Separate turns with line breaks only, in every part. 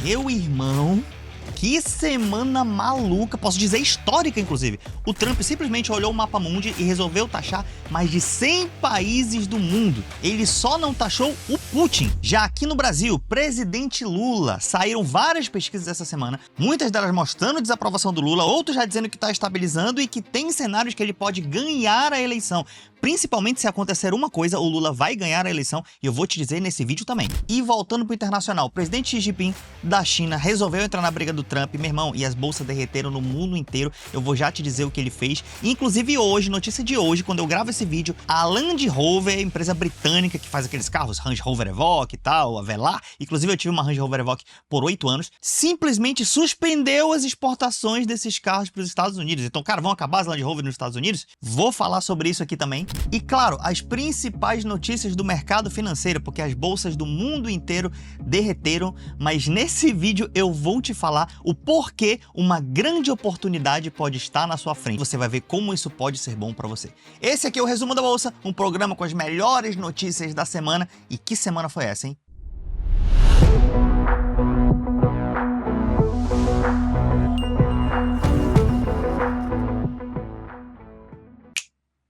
Meu irmão, que semana maluca, posso dizer histórica inclusive. O Trump simplesmente olhou o mapa mundi e resolveu taxar mais de 100 países do mundo. Ele só não taxou o Putin. Já aqui no Brasil, presidente Lula, saíram várias pesquisas essa semana, muitas delas mostrando desaprovação do Lula, outras já dizendo que está estabilizando e que tem cenários que ele pode ganhar a eleição. Principalmente se acontecer uma coisa, o Lula vai ganhar a eleição e eu vou te dizer nesse vídeo também. E voltando pro internacional, o presidente Xi Jinping da China resolveu entrar na briga do Trump, meu irmão, e as bolsas derreteram no mundo inteiro. Eu vou já te dizer o que ele fez. Inclusive hoje, notícia de hoje, quando eu gravo esse vídeo, a Land Rover, empresa britânica que faz aqueles carros, Range Rover Evoque e tal, a Velar, inclusive eu tive uma Range Rover Evoque por 8 anos, simplesmente suspendeu as exportações desses carros para os Estados Unidos. Então, cara, vão acabar as Land Rover nos Estados Unidos? Vou falar sobre isso aqui também. E claro, as principais notícias do mercado financeiro, porque as bolsas do mundo inteiro derreteram, mas nesse vídeo eu vou te falar o porquê uma grande oportunidade pode estar na sua frente. Você vai ver como isso pode ser bom para você. Esse aqui é o Resumo da Bolsa, um programa com as melhores notícias da semana. E que semana foi essa, hein?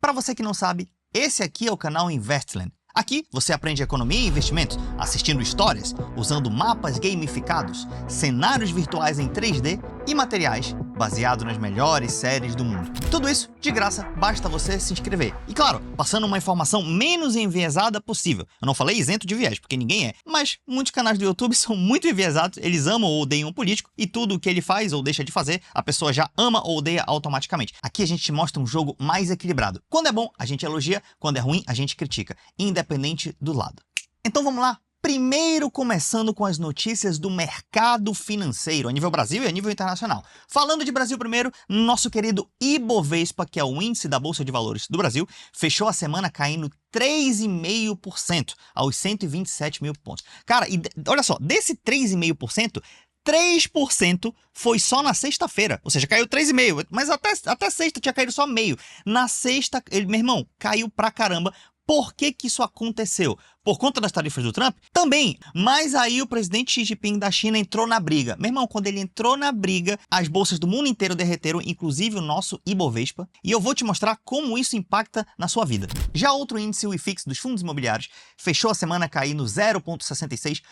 Para você que não sabe, esse aqui é o canal Investland. Aqui você aprende economia e investimentos, assistindo histórias, usando mapas gamificados, cenários virtuais em 3D e materiais baseados nas melhores séries do mundo. Tudo isso de graça, basta você se inscrever. E claro, passando uma informação menos enviesada possível. Eu não falei isento de viés, porque ninguém é. Mas muitos canais do YouTube são muito enviesados, eles amam ou odeiam um político e tudo o que ele faz ou deixa de fazer, a pessoa já ama ou odeia automaticamente. Aqui a gente te mostra um jogo mais equilibrado. Quando é bom, a gente elogia, quando é ruim, a gente critica, independente do lado. Então vamos lá. Primeiro, começando com as notícias do mercado financeiro, a nível Brasil e a nível internacional. Falando de Brasil primeiro, nosso querido Ibovespa, que é o índice da Bolsa de Valores do Brasil, fechou a semana caindo 3,5% aos 127 mil pontos. Cara, e olha só, desse 3,5%, 3% foi só na sexta-feira, ou seja, caiu 3,5%, mas até sexta tinha caído só meio. Na sexta, meu irmão, caiu pra caramba. Por que que isso aconteceu? Por conta das tarifas do Trump? Também. Mas aí o presidente Xi Jinping da China entrou na briga. Meu irmão, quando ele entrou na briga, as bolsas do mundo inteiro derreteram, inclusive o nosso Ibovespa. E eu vou te mostrar como isso impacta na sua vida. Já outro índice, o IFIX dos fundos imobiliários, fechou a semana caindo 0,66%,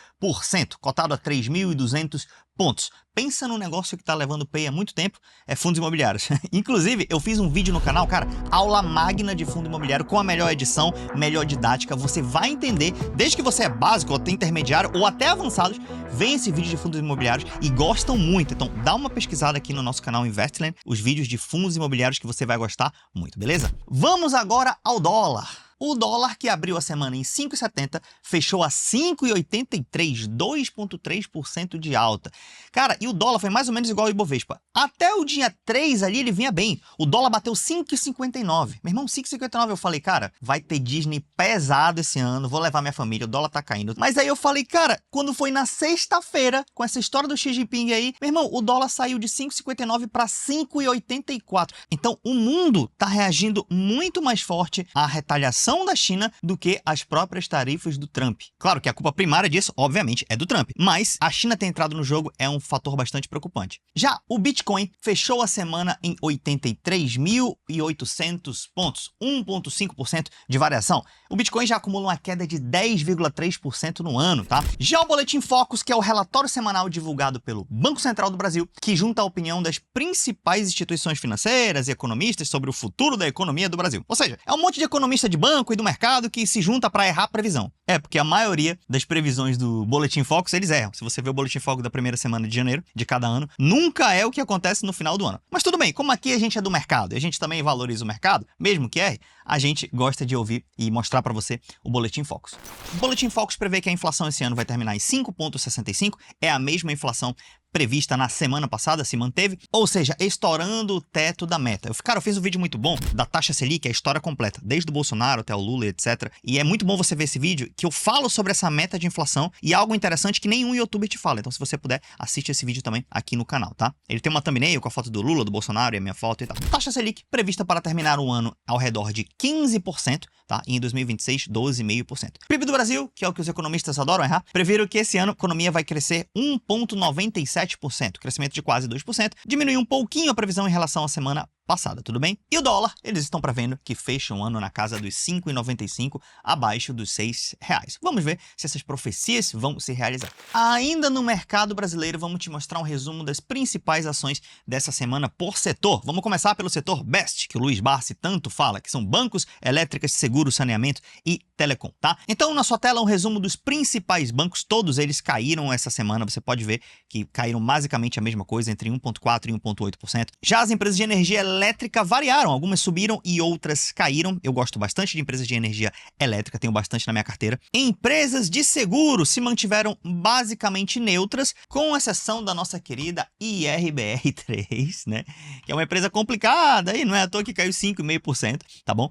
cotado a 3.200 pontos. Pensa num negócio que tá levando pay há muito tempo, é fundos imobiliários. Inclusive, eu fiz um vídeo no canal, cara, aula magna de fundo imobiliário com a melhor edição, melhor didática. Você vai entender, desde que você é básico, ou até intermediário, ou até avançados, vem esse vídeo de fundos imobiliários e gostam muito. Então, dá uma pesquisada aqui no nosso canal Investland, os vídeos de fundos imobiliários que você vai gostar muito, beleza? Vamos agora ao dólar. O dólar, que abriu a semana em 5,70, fechou a 5,83, 2,3% de alta. Cara, e o dólar foi mais ou menos igual ao Ibovespa. Até o dia 3 ali ele vinha bem. O dólar bateu 5,59. Meu irmão, 5,59 eu falei, cara, vai ter Disney pesado esse ano, vou levar minha família, o dólar tá caindo. Mas aí eu falei, cara, quando foi na sexta-feira, com essa história do Xi Jinping aí, meu irmão, o dólar saiu de 5,59 para 5,84. Então o mundo tá reagindo muito mais forte à retaliação da China do que as próprias tarifas do Trump. Claro que a culpa primária disso, obviamente, é do Trump, mas a China ter entrado no jogo é um fator bastante preocupante. Já o Bitcoin fechou a semana em 83.800 pontos, 1,5% de variação. O Bitcoin já acumula uma queda de 10,3% no ano, tá? Já o Boletim Focus, que é o relatório semanal divulgado pelo Banco Central do Brasil, que junta a opinião das principais instituições financeiras e economistas sobre o futuro da economia do Brasil. Ou seja, é um monte de economista de banco e do mercado que se junta para errar a previsão. É, porque a maioria das previsões do Boletim Focus, eles erram. Se você vê o Boletim Focus da primeira semana de janeiro de cada ano, nunca é o que acontece no final do ano. Mas tudo bem, como aqui a gente é do mercado e a gente também valoriza o mercado, mesmo que erre, a gente gosta de ouvir e mostrar para você o Boletim Focus. O Boletim Focus prevê que a inflação esse ano vai terminar em 5,65, é a mesma inflação prevista na semana passada se manteve, ou seja, estourando o teto da meta. Cara, eu fiz um vídeo muito bom da taxa Selic, a história completa, desde o Bolsonaro até o Lula, etc. E é muito bom você ver esse vídeo, que eu falo sobre essa meta de inflação e algo interessante que nenhum youtuber te fala. Então, se você puder, assiste esse vídeo também aqui no canal, tá? Ele tem uma thumbnail com a foto do Lula, do Bolsonaro e a minha foto e tal. Taxa Selic prevista para terminar o ano ao redor de 15%, tá? E em 2026, 12,5%. PIB do Brasil, que é o que os economistas adoram errar, previram que esse ano a economia vai crescer 1,97%, crescimento de quase 2%, diminuiu um pouquinho a previsão em relação à semana passada, tudo bem? E o dólar, eles estão prevendo que fecha o ano na casa dos 5,95, abaixo dos R$6. Vamos ver se essas profecias vão se realizar. Ainda no mercado brasileiro, vamos te mostrar um resumo das principais ações dessa semana por setor. Vamos começar pelo setor Best, que o Luiz Barsi tanto fala, que são bancos, elétricas, seguros, saneamento e telecom, tá? Então, na sua tela, um resumo dos principais bancos, todos eles caíram essa semana, você pode ver que caíram basicamente a mesma coisa, entre 1,4% e 1,8%. Já as empresas de energia elétrica variaram, algumas subiram e outras caíram. Eu gosto bastante de empresas de energia elétrica, tenho bastante na minha carteira. Empresas de seguro se mantiveram basicamente neutras, com exceção da nossa querida IRBR3, né? Que é uma empresa complicada e não é à toa que caiu 5,5%, tá bom?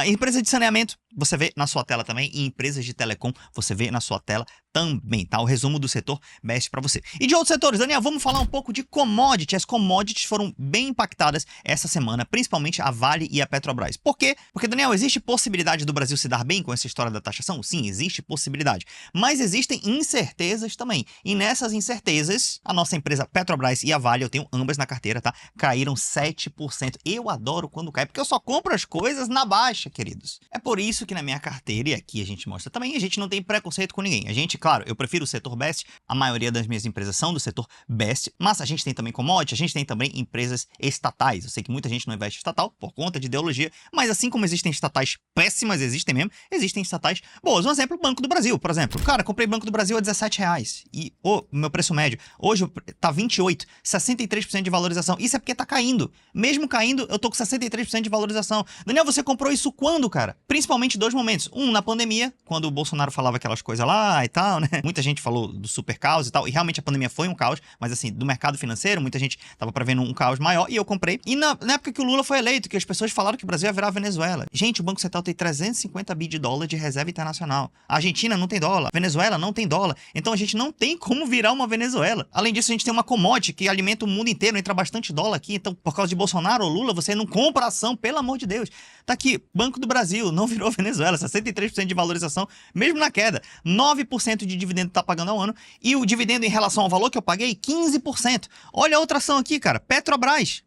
Empresa de saneamento, você vê na sua tela também, e empresas de telecom, você vê na sua tela também, tá? O resumo do setor Best para você. E de outros setores, Daniel, vamos falar um pouco de commodity. As commodities foram bem impactadas essa semana, principalmente a Vale e a Petrobras. Por quê? Porque, Daniel, existe possibilidade do Brasil se dar bem com essa história da taxação? Sim, existe possibilidade. Mas existem incertezas também. E nessas incertezas, a nossa empresa Petrobras e a Vale, eu tenho ambas na carteira, tá? Caíram 7%. Eu adoro quando cai, porque eu só compro as coisas na baixa, queridos. É por isso que na minha carteira, e aqui a gente mostra também, a gente não tem preconceito com ninguém. A gente, claro, eu prefiro o setor Best, a maioria das minhas empresas são do setor Best, mas a gente tem também commodity, a gente tem também empresas estatais. Eu sei que muita gente não investe em estatal por conta de ideologia, mas assim como existem estatais péssimas, existem mesmo, existem estatais boas. Um exemplo, Banco do Brasil, por exemplo. Cara, comprei Banco do Brasil a R$17 e o meu preço médio hoje tá 28, 63% de valorização. Isso é porque tá caindo. Mesmo caindo, eu tô com 63% de valorização. Daniel, você comprou isso quando, cara? Principalmente dois momentos. Um, na pandemia, quando o Bolsonaro falava aquelas coisas lá e tal, né? Muita gente falou do super caos e tal, e realmente a pandemia foi um caos, mas assim, do mercado financeiro, muita gente tava prevendo um caos maior, e eu comprei. E na época que o Lula foi eleito, que as pessoas falaram que o Brasil ia virar a Venezuela. Gente, o Banco Central tem 350 bi de dólar de reserva internacional. A Argentina não tem dólar, a Venezuela não tem dólar. Então a gente não tem como virar uma Venezuela. Além disso, a gente tem uma commodity que alimenta o mundo inteiro, entra bastante dólar aqui. Então, por causa de Bolsonaro ou Lula, você não compra ação, pelo amor de Deus. Tá aqui, Banco do Brasil não virou Venezuela, 63% de valorização, mesmo na queda. 9% de dividendo tá pagando ao ano, e o dividendo em relação ao valor que eu paguei, 15%. Olha a outra ação aqui, cara, Petrobras,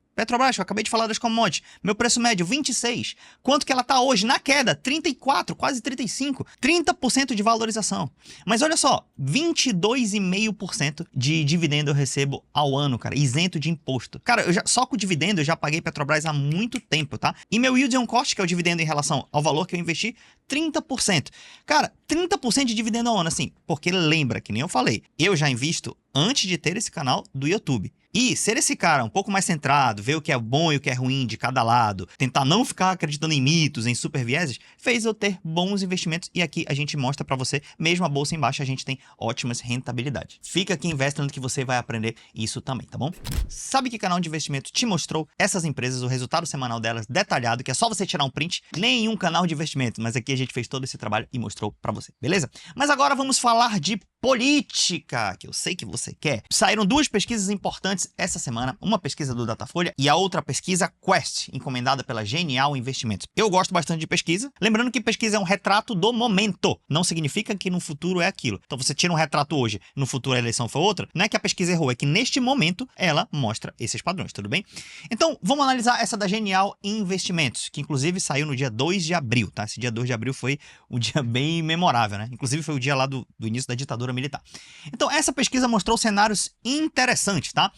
eu acabei de falar das commodities. Meu preço médio, 26. Quanto que ela tá hoje? Na queda, 34, quase 35. 30% de valorização. Mas olha só, 22,5% de dividendo eu recebo ao ano, cara, isento de imposto. Cara, só com o dividendo eu já paguei Petrobras há muito tempo, tá? E meu yield on cost, que é o dividendo em relação ao valor que eu investi, 30%. Cara, 30% de dividendo ao ano, assim, porque lembra, que nem eu falei, eu já invisto antes de ter esse canal do YouTube. E ser esse cara um pouco mais centrado, ver o que é bom e o que é ruim de cada lado, tentar não ficar acreditando em mitos, em super vieses, fez eu ter bons investimentos. E aqui a gente mostra pra você, mesmo a bolsa embaixo, a gente tem ótimas rentabilidades. Fica aqui investendo que você vai aprender isso também, tá bom? Sabe que canal de investimento te mostrou essas empresas, o resultado semanal delas detalhado, que é só você tirar um print? Nenhum canal de investimento, mas aqui a gente fez todo esse trabalho e mostrou pra você, beleza? Mas agora vamos falar de política, que eu sei que você quer. Saíram duas pesquisas importantes essa semana, uma pesquisa do Datafolha e a outra pesquisa Quest, encomendada pela Genial Investimentos. Eu gosto bastante de pesquisa, lembrando que pesquisa é um retrato do momento, não significa que no futuro é aquilo. Então você tira um retrato hoje, no futuro a eleição foi outra, não é que a pesquisa errou, é que neste momento ela mostra esses padrões, tudo bem? Então vamos analisar essa da Genial Investimentos, que inclusive saiu no dia 2 de abril, tá? Esse dia 2 de abril foi um dia bem memorável, né? Inclusive foi o dia lá do início da ditadura militar. Então, essa pesquisa mostrou cenários interessantes, tá?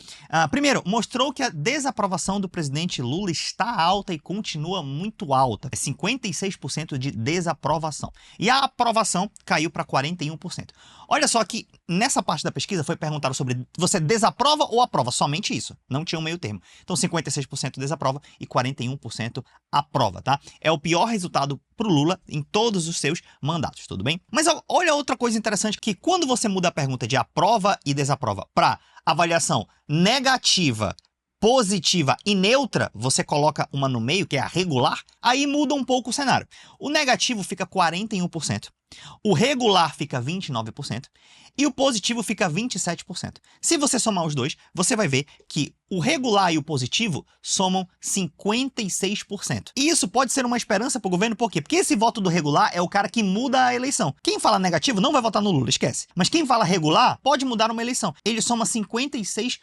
Primeiro, mostrou que a desaprovação do presidente Lula está alta e continua muito alta. É 56% de desaprovação. E a aprovação caiu para 41%. Olha só que nessa parte da pesquisa foi perguntado sobre você desaprova ou aprova, somente isso, não tinha um meio termo. Então 56% desaprova e 41% aprova, tá? É o pior resultado pro Lula em todos os seus mandatos, tudo bem? Mas olha outra coisa interessante, que quando você muda a pergunta de aprova e desaprova para avaliação negativa, positiva e neutra, você coloca uma no meio, que é a regular, aí muda um pouco o cenário. O negativo fica 41%, o regular fica 29% e o positivo fica 27%. Se você somar os dois, você vai ver que o regular e o positivo somam 56%. E isso pode ser uma esperança para o governo, por quê? Porque esse voto do regular é o cara que muda a eleição. Quem fala negativo não vai votar no Lula, esquece. Mas quem fala regular pode mudar uma eleição. Ele soma 56%,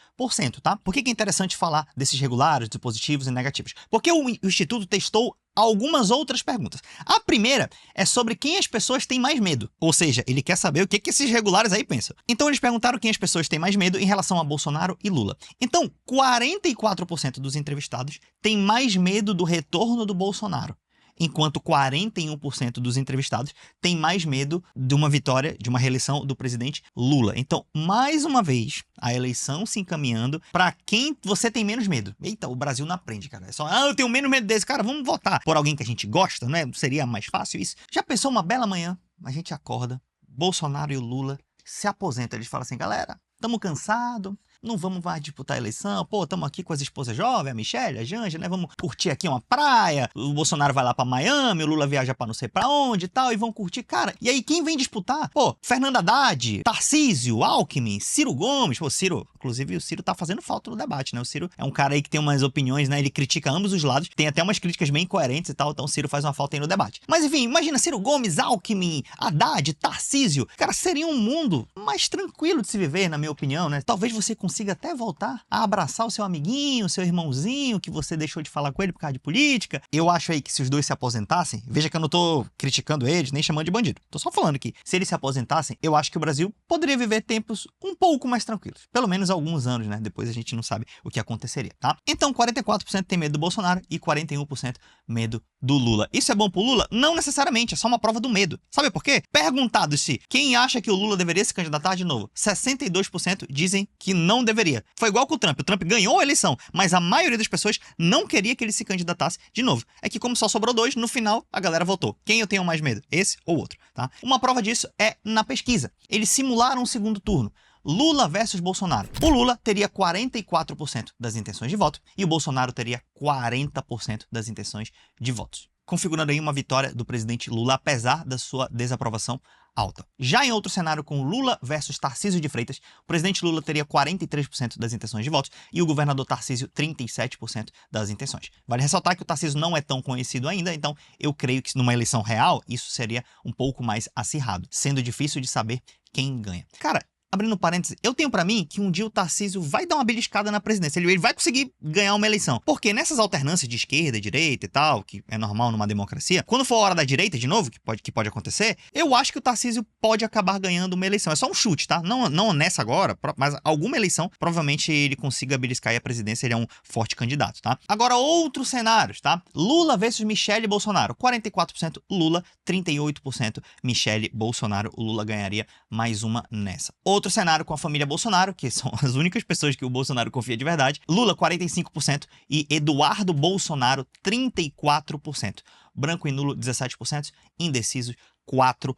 tá? Por que é interessante falar desses regulares, dos positivos e negativos? Porque o Instituto testou algumas outras perguntas. A primeira é sobre quem as pessoas têm mais medo. Ou seja, ele quer saber o que esses regulares aí pensam. Então eles perguntaram quem as pessoas têm mais medo em relação a Bolsonaro e Lula. Então, 44% dos entrevistados têm mais medo do retorno do Bolsonaro, enquanto 41% dos entrevistados têm mais medo de uma vitória, de uma reeleição do presidente Lula. Então, mais uma vez, a eleição se encaminhando para quem você tem menos medo. Eita, o Brasil não aprende, cara. É só, eu tenho menos medo desse. Cara, vamos votar por alguém que a gente gosta, né? Seria mais fácil isso. Já pensou uma bela manhã, a gente acorda, Bolsonaro e o Lula se aposentam. Eles falam assim, galera, estamos cansados, não vamos mais disputar a eleição, pô, estamos aqui com as esposas jovens, a Michelle, a Janja, né, vamos curtir aqui uma praia, o Bolsonaro vai lá pra Miami, o Lula viaja pra não sei pra onde e tal, e vão curtir, cara, e aí quem vem disputar? Pô, Fernando Haddad, Tarcísio, Alckmin, Ciro Gomes, pô, Ciro, inclusive o Ciro tá fazendo falta no debate, né, o Ciro é um cara aí que tem umas opiniões, né, ele critica ambos os lados, tem até umas críticas bem coerentes e tal, então o Ciro faz uma falta aí no debate. Mas enfim, imagina Ciro Gomes, Alckmin, Haddad, Tarcísio, cara, seria um mundo mais tranquilo de se viver, na minha opinião, né, talvez você consiga até voltar a abraçar o seu amiguinho, o seu irmãozinho, que você deixou de falar com ele por causa de política. Eu acho aí que se os dois se aposentassem, veja que eu não tô criticando eles, nem chamando de bandido. Tô só falando que se eles se aposentassem, eu acho que o Brasil poderia viver tempos um pouco mais tranquilos. Pelo menos alguns anos, né? Depois a gente não sabe o que aconteceria, tá? Então, 44% tem medo do Bolsonaro e 41% medo do Lula. Isso é bom pro Lula? Não necessariamente, é só uma prova do medo. Sabe por quê? Perguntado se quem acha que o Lula deveria se candidatar de novo, 62% dizem que não deveria. Foi igual com o Trump ganhou a eleição, mas a maioria das pessoas não queria que ele se candidatasse de novo. É que como só sobrou 2, no final a galera votou. Quem eu tenho mais medo? Esse ou outro, tá? Uma prova disso é na pesquisa. Eles simularam um segundo turno. Lula versus Bolsonaro. O Lula teria 44% das intenções de voto e o Bolsonaro teria 40% das intenções de votos, configurando aí uma vitória do presidente Lula, apesar da sua desaprovação alta. Já em outro cenário, com Lula versus Tarcísio de Freitas, o presidente Lula teria 43% das intenções de votos e o governador Tarcísio 37% das intenções. Vale ressaltar que o Tarcísio não é tão conhecido ainda, então eu creio que numa eleição real, isso seria um pouco mais acirrado, sendo difícil de saber quem ganha. Cara, abrindo parênteses, eu tenho pra mim que um dia o Tarcísio vai dar uma beliscada na presidência, ele vai conseguir ganhar uma eleição. Porque nessas alternâncias de esquerda e direita e tal, que é normal numa democracia, quando for a hora da direita de novo, que pode acontecer, eu acho que o Tarcísio pode acabar ganhando uma eleição. É só um chute, tá? Não nessa agora, mas alguma eleição, provavelmente ele consiga beliscar aí a presidência, ele é um forte candidato, tá? Agora, outros cenários, tá? Lula versus Michelle Bolsonaro, 44% Lula, 38% Michelle Bolsonaro, o Lula ganharia mais uma nessa. Outro cenário com a família Bolsonaro, que são as únicas pessoas que o Bolsonaro confia de verdade. Lula, 45% e Eduardo Bolsonaro, 34%. Branco e nulo, 17%. Indecisos, 4%.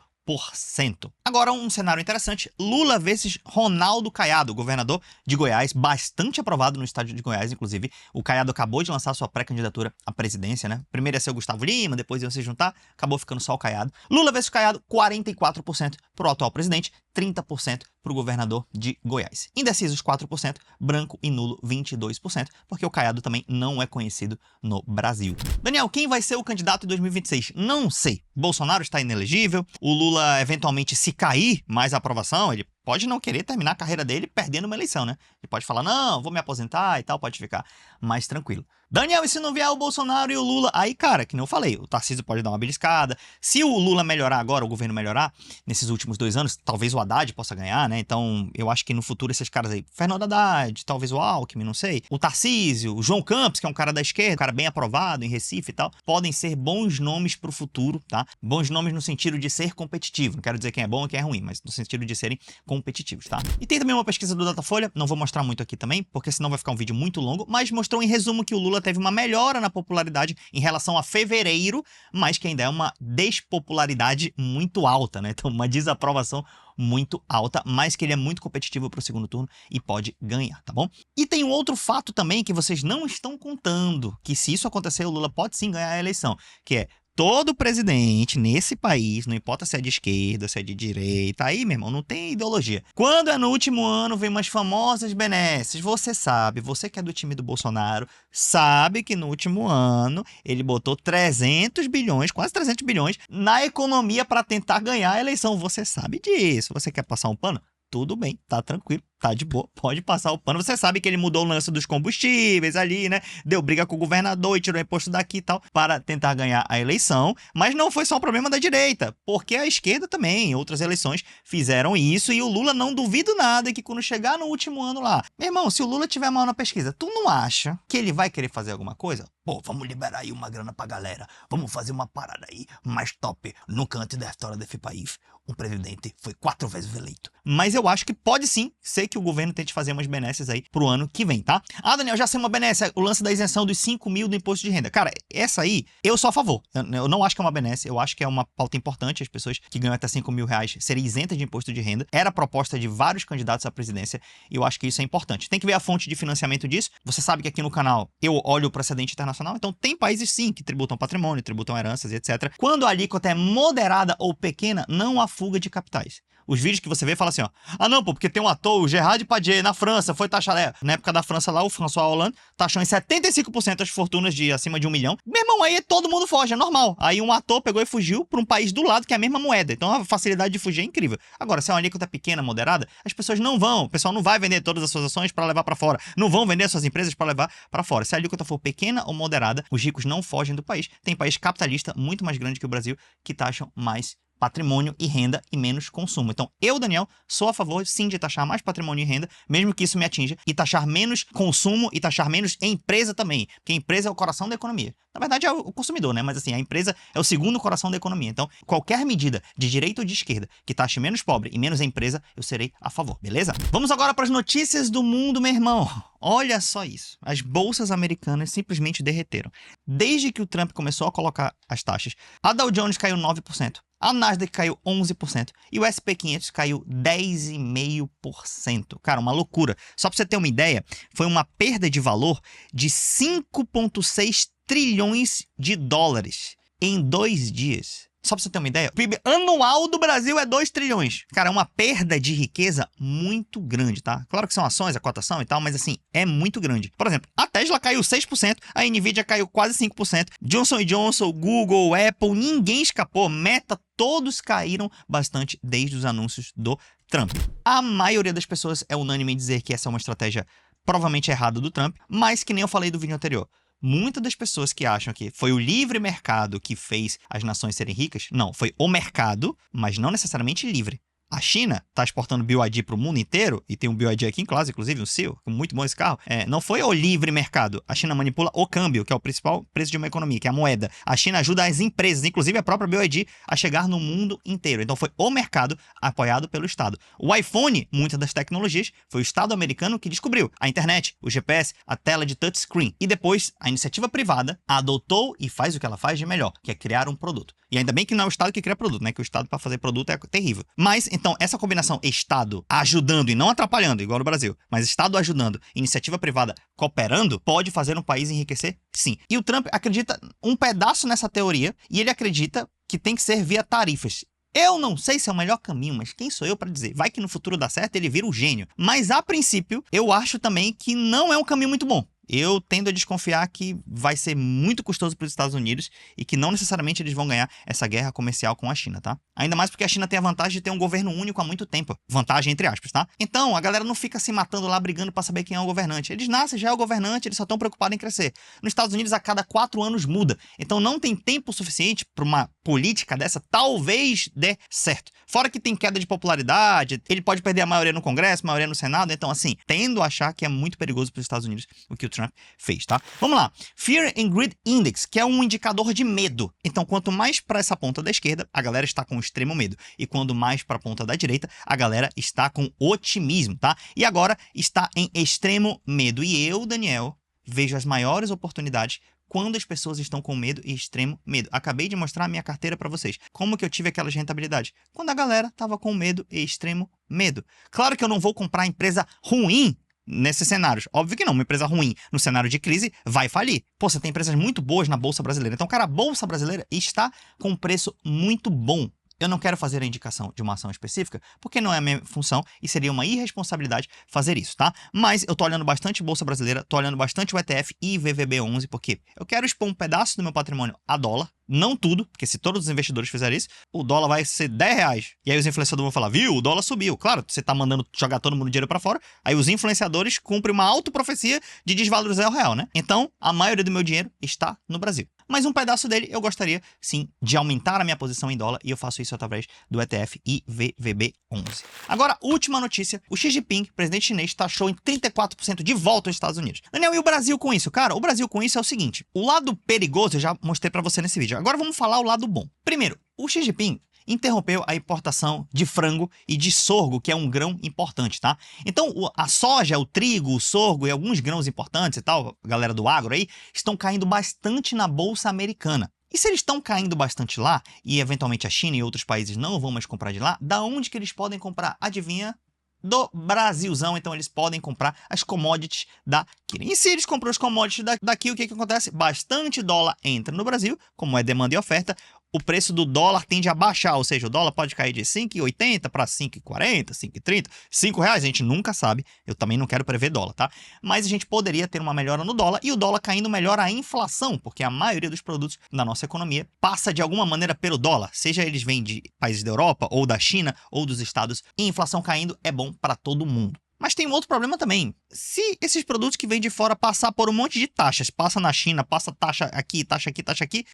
Agora um cenário interessante, Lula versus Ronaldo Caiado, governador de Goiás, bastante aprovado no estado de Goiás, inclusive. O Caiado acabou de lançar sua pré-candidatura à presidência, né? Primeiro ia ser o Gustavo Lima, depois iam se juntar, acabou ficando só o Caiado. Lula versus Caiado, 44% para o atual presidente, 30% para o governador de Goiás. Indecisos, 4%, branco e nulo, 22%, porque o Caiado também não é conhecido no Brasil. Daniel, quem vai ser o candidato em 2026? Não sei. Bolsonaro está inelegível, o Lula eventualmente se cair mais a aprovação, ele pode não querer terminar a carreira dele perdendo uma eleição, né? Ele pode falar, não, vou me aposentar e tal, pode ficar mais tranquilo. Daniel, e se não vier o Bolsonaro e o Lula? Aí, cara, que nem eu falei, o Tarcísio pode dar uma beliscada. Se o Lula melhorar agora, o governo melhorar, nesses últimos 2 anos, talvez o Haddad possa ganhar, né? Então, eu acho que no futuro esses caras aí, Fernando Haddad, talvez o Alckmin, não sei, o Tarcísio, o João Campos, que é um cara da esquerda, um cara bem aprovado em Recife e tal, podem ser bons nomes pro futuro, tá? Bons nomes no sentido de ser competitivo. Não quero dizer quem é bom e quem é ruim, mas no sentido de serem competitivos, tá? E tem também uma pesquisa do Datafolha, não vou mostrar muito aqui também, porque senão vai ficar um vídeo muito longo, mas mostrou em resumo que o Lula teve uma melhora na popularidade em relação a fevereiro, mas que ainda é uma despopularidade muito alta, né? Então, uma desaprovação muito alta, mas que ele é muito competitivo para o segundo turno e pode ganhar, tá bom? E tem um outro fato também que vocês não estão contando, que se isso acontecer, o Lula pode sim ganhar a eleição, que é todo presidente nesse país, não importa se é de esquerda, se é de direita, aí, meu irmão, não tem ideologia. Quando é no último ano, vem umas famosas benesses. Você sabe, você que é do time do Bolsonaro, sabe que no último ano ele botou 300 bilhões, quase 300 bilhões, na economia para tentar ganhar a eleição. Você sabe disso. Você quer passar um pano? Tudo bem, tá tranquilo, tá de boa, pode passar o pano. Você sabe que ele mudou o lance dos combustíveis ali, né? Deu briga com o governador e tirou imposto daqui e tal, para tentar ganhar a eleição. Mas não foi só um problema da direita, porque a esquerda também, em outras eleições, fizeram isso. E o Lula, não duvido nada que quando chegar no último ano lá, meu irmão, se o Lula tiver mal na pesquisa, tu não acha que ele vai querer fazer alguma coisa? Pô, vamos liberar aí uma grana pra galera, vamos fazer uma parada aí mais top. Nunca antes da história desse país, um presidente foi 4 vezes eleito. Mas eu acho que pode sim ser que o governo tente fazer umas benesses aí pro ano que vem, tá? Ah, Daniel, já sei uma benesse, o lance da isenção dos 5 mil do imposto de renda. Cara, essa aí, eu sou a favor. Eu não acho que é uma benesse, eu acho que é uma pauta importante, as pessoas que ganham até 5 mil reais serem isentas de imposto de renda. Era a proposta de vários candidatos à presidência e eu acho que isso é importante. Tem que ver a fonte de financiamento disso. Você sabe que aqui no canal eu olho o precedente internacional, então tem países sim que tributam patrimônio, tributam heranças e etc. Quando a alíquota é moderada ou pequena, não há fuga de capitais. Os vídeos que você vê falam assim, ó, ah não, pô, porque tem um ator, o Gerard Depardieu, na França, foi taxado, na época da França lá, o François Hollande taxou em 75% as fortunas de acima de 1 milhão. Meu irmão, aí todo mundo foge, é normal. Aí um ator pegou e fugiu para um país do lado que é a mesma moeda. Então a facilidade de fugir é incrível. Agora, se é uma alíquota pequena, moderada, as pessoas não vão, o pessoal não vai vender todas as suas ações para levar para fora, não vão vender suas empresas para levar para fora. Se a alíquota for pequena ou moderada, os ricos não fogem do país. Tem país capitalista muito mais grande que o Brasil que taxam mais patrimônio e renda e menos consumo. Então, eu, Daniel, sou a favor, sim, de taxar mais patrimônio e renda, mesmo que isso me atinja, e taxar menos consumo e taxar menos empresa também, porque a empresa é o coração da economia. Na verdade, é o consumidor, né? Mas assim, a empresa é o segundo coração da economia. Então, qualquer medida de direita ou de esquerda que taxe menos pobre e menos empresa, eu serei a favor, beleza? Vamos agora para as notícias do mundo, meu irmão. Olha só isso. As bolsas americanas simplesmente derreteram. Desde que o Trump começou a colocar as taxas, a Dow Jones caiu 9%. A Nasdaq caiu 11% e o S&P 500 caiu 10,5%. Cara, uma loucura. Só para você ter uma ideia, foi uma perda de valor de 5,6 trilhões de dólares em 2 dias. Só pra você ter uma ideia, o PIB anual do Brasil é 2 trilhões. Cara, é uma perda de riqueza muito grande, tá? Claro que são ações, a cotação e tal, mas assim, é muito grande. Por exemplo, a Tesla caiu 6%, a Nvidia caiu quase 5%, Johnson & Johnson, Google, Apple, ninguém escapou, Meta, todos caíram bastante desde os anúncios do Trump. A maioria das pessoas é unânime em dizer que essa é uma estratégia provavelmente errada do Trump, mas que nem eu falei do vídeo anterior. Muitas das pessoas que acham que foi o livre mercado que fez as nações serem ricas, não, foi o mercado, mas não necessariamente livre. A China está exportando BYD para o mundo inteiro, e tem um BYD aqui em casa, inclusive, um Seal, muito bom esse carro. Não foi o livre mercado. A China manipula o câmbio, que é o principal preço de uma economia, que é a moeda. A China ajuda as empresas, inclusive a própria BYD, a chegar no mundo inteiro. Então foi o mercado apoiado pelo Estado. O iPhone, muitas das tecnologias, foi o Estado americano que descobriu. A internet, o GPS, a tela de touchscreen. E depois, a iniciativa privada adotou e faz o que ela faz de melhor, que é criar um produto. E ainda bem que não é o Estado que cria produto, né? Que o Estado para fazer produto é terrível. Mas, então, essa combinação Estado ajudando e não atrapalhando, igual no Brasil, mas Estado ajudando, iniciativa privada cooperando, pode fazer um país enriquecer? Sim. E o Trump acredita um pedaço nessa teoria e ele acredita que tem que ser via tarifas. Eu não sei se é o melhor caminho, mas quem sou eu para dizer? Vai que no futuro dá certo, ele vira um gênio. Mas, a princípio, eu acho também que não é um caminho muito bom. eu tendo a desconfiar que vai ser muito custoso para os Estados Unidos e que não necessariamente eles vão ganhar essa guerra comercial com a China, tá? Ainda mais porque a China tem a vantagem de ter um governo único há muito tempo. Vantagem entre aspas, tá? Então, a galera não fica se matando lá, brigando para saber quem é o governante. Eles nascem, já é o governante, eles só estão preocupados em crescer. Nos Estados Unidos, a cada 4 anos muda. Então, não tem tempo suficiente para uma política dessa talvez dê certo. Fora que tem queda de popularidade, ele pode perder a maioria no Congresso, a maioria no Senado. Então, assim, tendo a achar que é muito perigoso para os Estados Unidos o que o Trump fez, tá? Vamos lá. Fear and Greed Index, que é um indicador de medo. Então, quanto mais para essa ponta da esquerda, a galera está com extremo medo. E quanto mais para a ponta da direita, a galera está com otimismo, tá? E agora está em extremo medo. E eu, Daniel, vejo as maiores oportunidades quando as pessoas estão com medo e extremo medo. Acabei de mostrar a minha carteira para vocês. Como que eu tive aquelas rentabilidades? Quando a galera estava com medo e extremo medo. Claro que eu não vou comprar empresa ruim nesses cenários. Óbvio que não. Uma empresa ruim no cenário de crise vai falir. Pô, você tem empresas muito boas na Bolsa Brasileira. Então, cara, a Bolsa Brasileira está com um preço muito bom. Eu não quero fazer a indicação de uma ação específica, porque não é a minha função e seria uma irresponsabilidade fazer isso, tá? Mas eu tô olhando bastante Bolsa Brasileira, tô olhando bastante o ETF e VVB11, porque eu quero expor um pedaço do meu patrimônio a dólar, não tudo, porque se todos os investidores fizerem isso, o dólar vai ser R$10. E aí os influenciadores vão falar, viu, o dólar subiu. Claro, você tá mandando jogar todo mundo dinheiro para fora, aí os influenciadores cumprem uma autoprofecia de desvalorizar o real, né? Então, a maioria do meu dinheiro está no Brasil. Mas um pedaço dele eu gostaria, sim, de aumentar a minha posição em dólar, e eu faço isso através do ETF IVVB11. Agora, última notícia, o Xi Jinping, presidente chinês, taxou em 34% de volta aos Estados Unidos. Daniel, e o Brasil com isso? Cara, o Brasil com isso é o seguinte, o lado perigoso eu já mostrei para você nesse vídeo, agora vamos falar o lado bom. Primeiro, o Xi Jinping interrompeu a importação de frango e de sorgo, que é um grão importante, tá? Então, a soja, o trigo, o sorgo e alguns grãos importantes e tal, a galera do agro aí, estão caindo bastante na bolsa americana. E se eles estão caindo bastante lá, e eventualmente a China e outros países não vão mais comprar de lá, da onde que eles podem comprar? Adivinha? Do Brasilzão. Então eles podem comprar as commodities daqui. E se eles compram as commodities daqui, o que acontece? Bastante dólar entra no Brasil, como é demanda e oferta, o preço do dólar tende a baixar, ou seja, o dólar pode cair de 5,80 para 5,40, 5,30, R$5, a gente nunca sabe, eu também não quero prever dólar, tá? Mas a gente poderia ter uma melhora no dólar, e o dólar caindo melhora a inflação, porque a maioria dos produtos da nossa economia passa de alguma maneira pelo dólar, seja eles vêm de países da Europa, ou da China, ou dos Estados, e inflação caindo é bom para todo mundo. Mas tem um outro problema também. Se esses produtos que vêm de fora passar por um monte de taxas, passa na China, passa taxa aqui,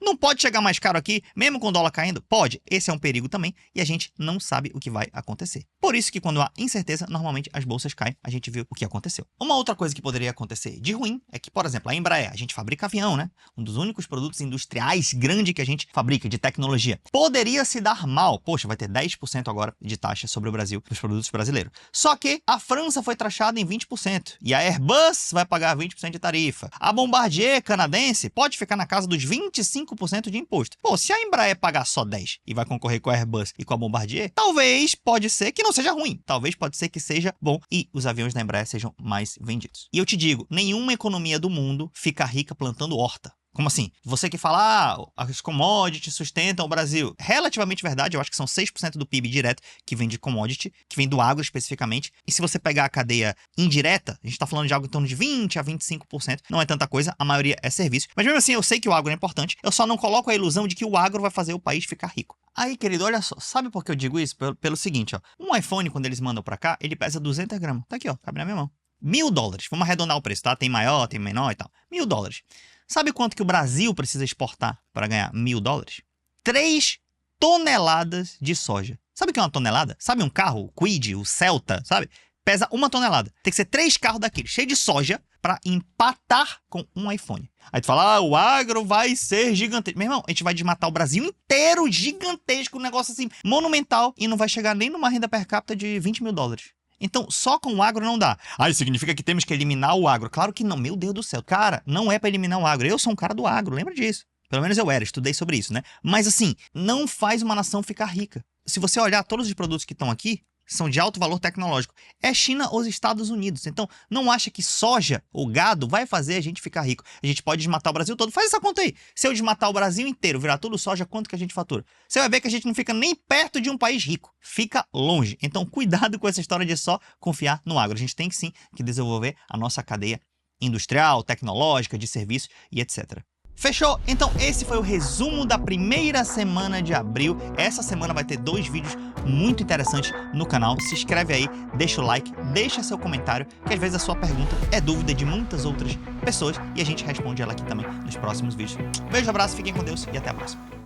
não pode chegar mais caro aqui, mesmo com o dólar caindo? Pode. Esse é um perigo também e a gente não sabe o que vai acontecer. Por isso que quando há incerteza, normalmente as bolsas caem. A gente viu o que aconteceu. Uma outra coisa que poderia acontecer de ruim é que, por exemplo, a Embraer, a gente fabrica avião, né? Um dos únicos produtos industriais grande que a gente fabrica de tecnologia. Poderia se dar mal. Poxa, vai ter 10% agora de taxa sobre o Brasil, dos produtos brasileiros. Só que a França foi taxada em 20%. E a Airbus vai pagar 20% de tarifa. A Bombardier canadense pode ficar na casa dos 25% de imposto. Pô, se a Embraer pagar só 10% e vai concorrer com a Airbus e com a Bombardier, talvez pode ser que não seja ruim. Talvez pode ser que seja bom e os aviões da Embraer sejam mais vendidos. E eu te digo, nenhuma economia do mundo fica rica plantando horta. Como assim? Você que fala, as commodities sustentam o Brasil. Relativamente verdade, eu acho que são 6% do PIB direto que vem de commodity, que vem do agro especificamente. E se você pegar a cadeia indireta, a gente está falando de algo em torno de 20% a 25%. Não é tanta coisa, a maioria é serviço. Mas mesmo assim, eu sei que o agro é importante, eu só não coloco a ilusão de que o agro vai fazer o país ficar rico. Aí, querido, olha só, sabe por que eu digo isso? Pelo seguinte, ó. Um iPhone, quando eles mandam pra cá, ele pesa 200 gramas. Tá aqui, ó, cabe na minha mão. $1.000. Vamos arredondar o preço, tá? Tem maior, tem menor e tal. $1.000. Sabe quanto que o Brasil precisa exportar para ganhar $1.000? 3 toneladas de soja. Sabe o que é uma tonelada? Sabe um carro, o Kwid, o Celta, sabe? Pesa 1 tonelada. Tem que ser 3 carros daqueles, cheios de soja, para empatar com um iPhone. Aí tu fala, o agro vai ser gigantesco. Meu irmão, a gente vai desmatar o Brasil inteiro, gigantesco, um negócio assim, monumental, e não vai chegar nem numa renda per capita de $20.000. Então, só com o agro não dá. Ah, isso significa que temos que eliminar o agro. Claro que não, meu Deus do céu. Cara, não é para eliminar o agro. Eu sou um cara do agro, lembra disso. Pelo menos eu era, estudei sobre isso, né? Mas assim, não faz uma nação ficar rica. Se você olhar todos os produtos que estão aqui, são de alto valor tecnológico. É China ou os Estados Unidos. Então, não acha que soja ou gado vai fazer a gente ficar rico. A gente pode desmatar o Brasil todo. Faz essa conta aí. Se eu desmatar o Brasil inteiro, virar tudo soja, quanto que a gente fatura? Você vai ver que a gente não fica nem perto de um país rico. Fica longe. Então, cuidado com essa história de só confiar no agro. A gente tem que sim que desenvolver a nossa cadeia industrial, tecnológica, de serviço e etc. Fechou? Então esse foi o resumo da primeira semana de abril. Essa semana vai ter 2 vídeos muito interessantes no canal. Se inscreve aí, deixa o like, deixa seu comentário, que às vezes a sua pergunta é dúvida de muitas outras pessoas e a gente responde ela aqui também nos próximos vídeos. Beijo, abraço, fiquem com Deus e até a próxima.